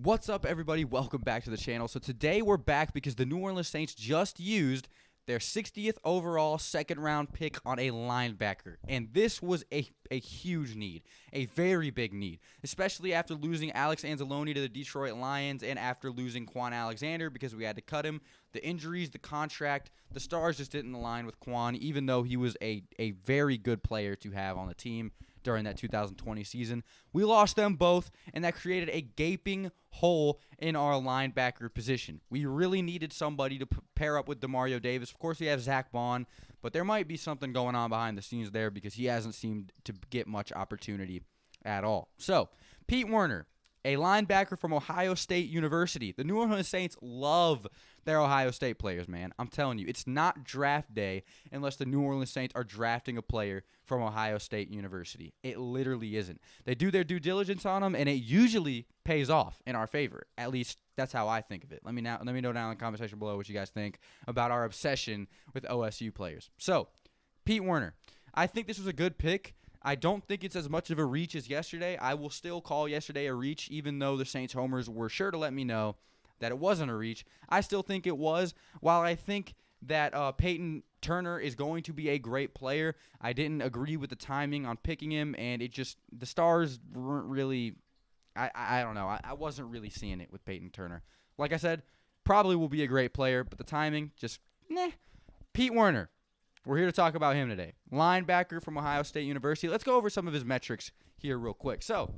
What's up, everybody? Welcome back to the channel. So today we're back because the New Orleans Saints just used their 60th overall second-round pick on a linebacker. And this was a huge need, a very big need, especially after losing Alex Anzalone to the Detroit Lions and after losing Quan Alexander because we had to cut him. The injuries, the contract, the stars just didn't align with Quan, even though he was a very good player to have on the team during that 2020 season. We lost them both, and that created a gaping hole in our linebacker position. We really needed somebody to pair up with Demario Davis. Of course, we have Zach Bond, but there might be something going on behind the scenes there because he hasn't seemed to get much opportunity at all. So, Pete Werner, a linebacker from Ohio State University. The New Orleans Saints love their Ohio State players, man. I'm telling you, it's not draft day unless the New Orleans Saints are drafting a player from Ohio State University. It literally isn't. They do their due diligence on them, and it usually pays off in our favor. At least that's how I think of it. Let me know down in the comment section below what you guys think about our obsession with OSU players. So, Pete Werner. I think this was a good pick. I don't think it's as much of a reach as yesterday. I will still call yesterday a reach, even though the Saints homers were sure to let me know that it wasn't a reach. I still think it was. While I think that Peyton Turner is going to be a great player, I didn't agree with the timing on picking him, and the stars weren't really – I don't know. I wasn't really seeing it with Peyton Turner. Like I said, probably will be a great player, but the timing just Pete Werner. We're here to talk about him today. Linebacker from Ohio State University. Let's go over some of his metrics here real quick. So,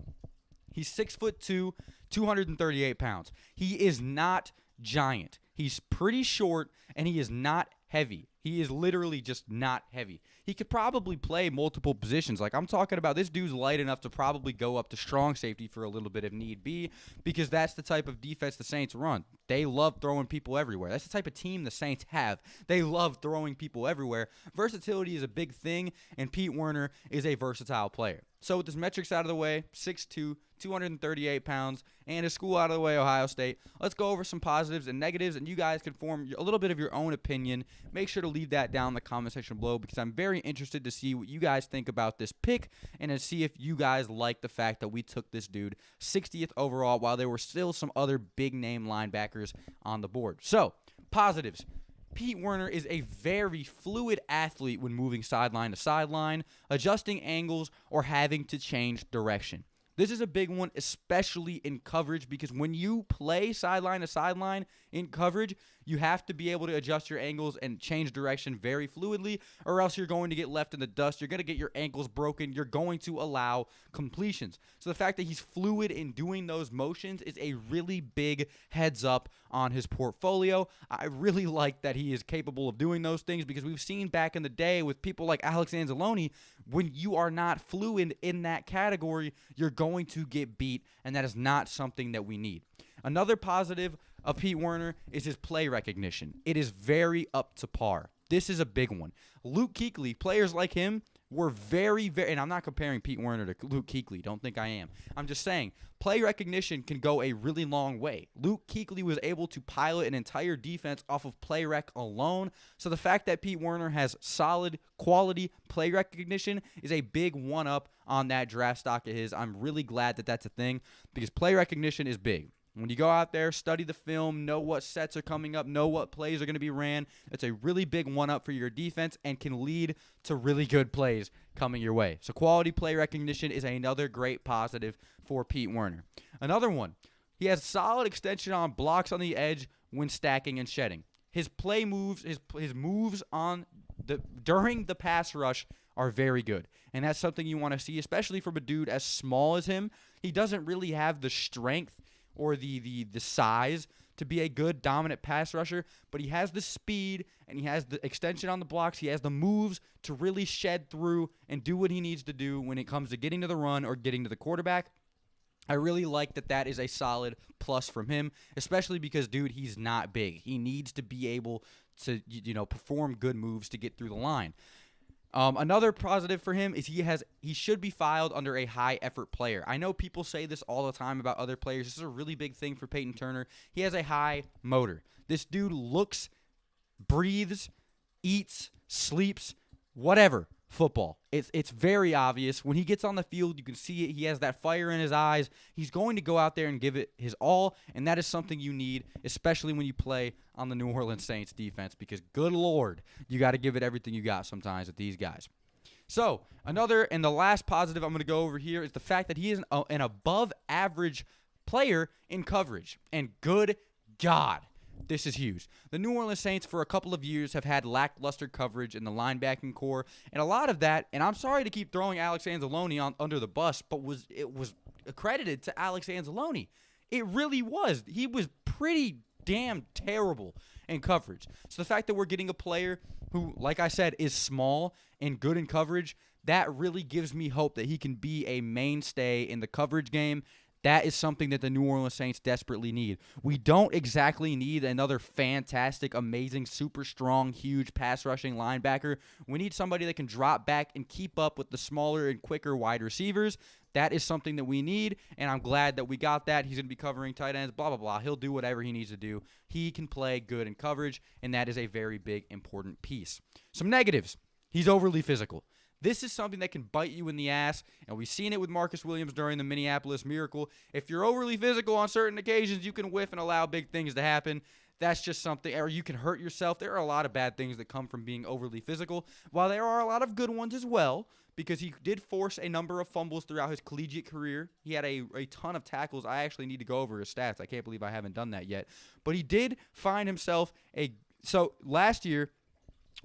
he's 6'2", 238 pounds. He is not giant. He's pretty short, and he is not heavy. He is literally just not heavy. He could probably play multiple positions. Like, I'm talking about, this dude's light enough to probably go up to strong safety for a little bit if need be, because that's the type of defense the Saints run. They love throwing people everywhere. That's the type of team the Saints have. They love throwing people everywhere. Versatility is a big thing, and Pete Werner is a versatile player. So with his metrics out of the way, 6'2", 238 pounds, and his school out of the way, Ohio State, let's go over some positives and negatives, and you guys can form a little bit of your own opinion. Make sure to leave that down in the comment section below because I'm very interested to see what you guys think about this pick and to see if you guys like the fact that we took this dude 60th overall while there were still some other big-name linebackers on the board. So, positives. Pete Werner is a very fluid athlete when moving sideline to sideline, adjusting angles, or having to change direction. This is a big one, especially in coverage, because when you play sideline to sideline in coverage, you have to be able to adjust your angles and change direction very fluidly, or else you're going to get left in the dust. You're going to get your ankles broken. You're going to allow completions. So the fact that he's fluid in doing those motions is a really big heads up on his portfolio. I really like that he is capable of doing those things because we've seen back in the day with people like Alex Anzalone, when you are not fluid in that category, you're going to get beat, and that is not something that we need. Another positive of Pete Werner is his play recognition. It is very up to par. This is a big one. Luke Kuechly, players like him were very, and I'm not comparing Pete Werner to Luke Kuechly. Don't think I am. I'm just saying play recognition can go a really long way. Luke Kuechly was able to pilot an entire defense off of play rec alone. So the fact that Pete Werner has solid quality play recognition is a big one-up on that draft stock of his. I'm really glad that that's a thing because play recognition is big. When you go out there, study the film, know what sets are coming up, know what plays are going to be ran, it's a really big one-up for your defense and can lead to really good plays coming your way. So quality play recognition is another great positive for Pete Werner. Another one, he has solid extension on blocks on the edge when stacking and shedding. His play moves, his moves on during the pass rush are very good. And that's something you want to see, especially from a dude as small as him. He doesn't really have the strength or the size to be a good dominant pass rusher, but he has the speed and he has the extension on the blocks. He has the moves to really shed through and do what he needs to do when it comes to getting to the run or getting to the quarterback. I really like that is a solid plus from him, especially because, dude, he's not big. He needs to be able to, perform good moves to get through the line. Another positive for him is he should be filed under a high effort player. I know people say this all the time about other players. This is a really big thing for Peyton Turner. He has a high motor. This dude looks, breathes, eats, sleeps, whatever, football. It's very obvious. When he gets on the field, you can see it. He has that fire in his eyes. He's going to go out there and give it his all, and that is something you need, especially when you play on the New Orleans Saints defense, because good Lord, you got to give it everything you got sometimes with these guys. So, another and the last positive I'm going to go over here is the fact that he is an above-average player in coverage. And good God, this is huge. The New Orleans Saints for a couple of years have had lackluster coverage in the linebacking core, and a lot of that, and I'm sorry to keep throwing Alex Anzalone under the bus, but it was accredited to Alex Anzalone. It really was. He was pretty damn terrible in coverage. So the fact that we're getting a player who, like I said, is small and good in coverage, that really gives me hope that he can be a mainstay in the coverage game. That is something that the New Orleans Saints desperately need. We don't exactly need another fantastic, amazing, super strong, huge pass rushing linebacker. We need somebody that can drop back and keep up with the smaller and quicker wide receivers. That is something that we need, and I'm glad that we got that. He's going to be covering tight ends, blah, blah, blah. He'll do whatever he needs to do. He can play good in coverage, and that is a very big, important piece. Some negatives. He's overly physical. This is something that can bite you in the ass, and we've seen it with Marcus Williams during the Minneapolis Miracle. If you're overly physical on certain occasions, you can whiff and allow big things to happen. That's just something, or you can hurt yourself. There are a lot of bad things that come from being overly physical, while there are a lot of good ones as well, because he did force a number of fumbles throughout his collegiate career. He had a ton of tackles. I actually need to go over his stats. I can't believe I haven't done that yet. But he did find himself so last year,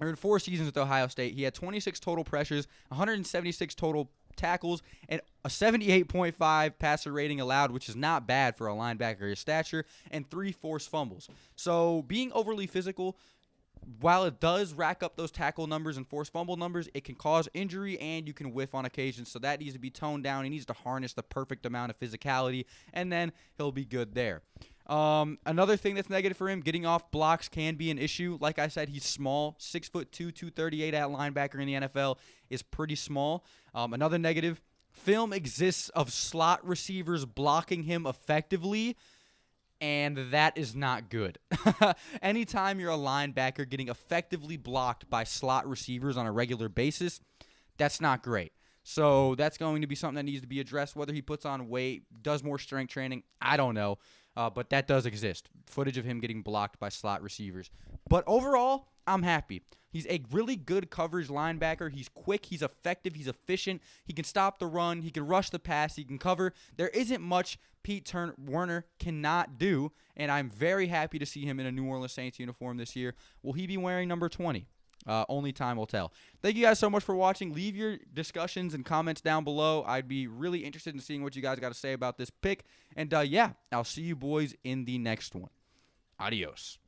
or in 4 seasons with Ohio State, he had 26 total pressures, 176 total tackles, and a 78.5 passer rating allowed, which is not bad for a linebacker his stature, and 3 forced fumbles. So being overly physical, while it does rack up those tackle numbers and forced fumble numbers, it can cause injury and you can whiff on occasion. So that needs to be toned down. He needs to harness the perfect amount of physicality, and then he'll be good there. Another thing that's negative for him, getting off blocks can be an issue. Like I said, he's small, 6'2", 238 at linebacker in the NFL is pretty small. Another negative, film exists of slot receivers blocking him effectively, and that is not good. Anytime you're a linebacker getting effectively blocked by slot receivers on a regular basis, that's not great. So that's going to be something that needs to be addressed. Whether he puts on weight, does more strength training, I don't know. But that does exist. Footage of him getting blocked by slot receivers. But overall, I'm happy. He's a really good coverage linebacker. He's quick. He's effective. He's efficient. He can stop the run. He can rush the pass. He can cover. There isn't much Pete Werner cannot do, and I'm very happy to see him in a New Orleans Saints uniform this year. Will he be wearing number 20? Only time will tell. Thank you guys so much for watching. Leave your discussions and comments down below. I'd be really interested in seeing what you guys got to say about this pick. And, yeah, I'll see you boys in the next one. Adios.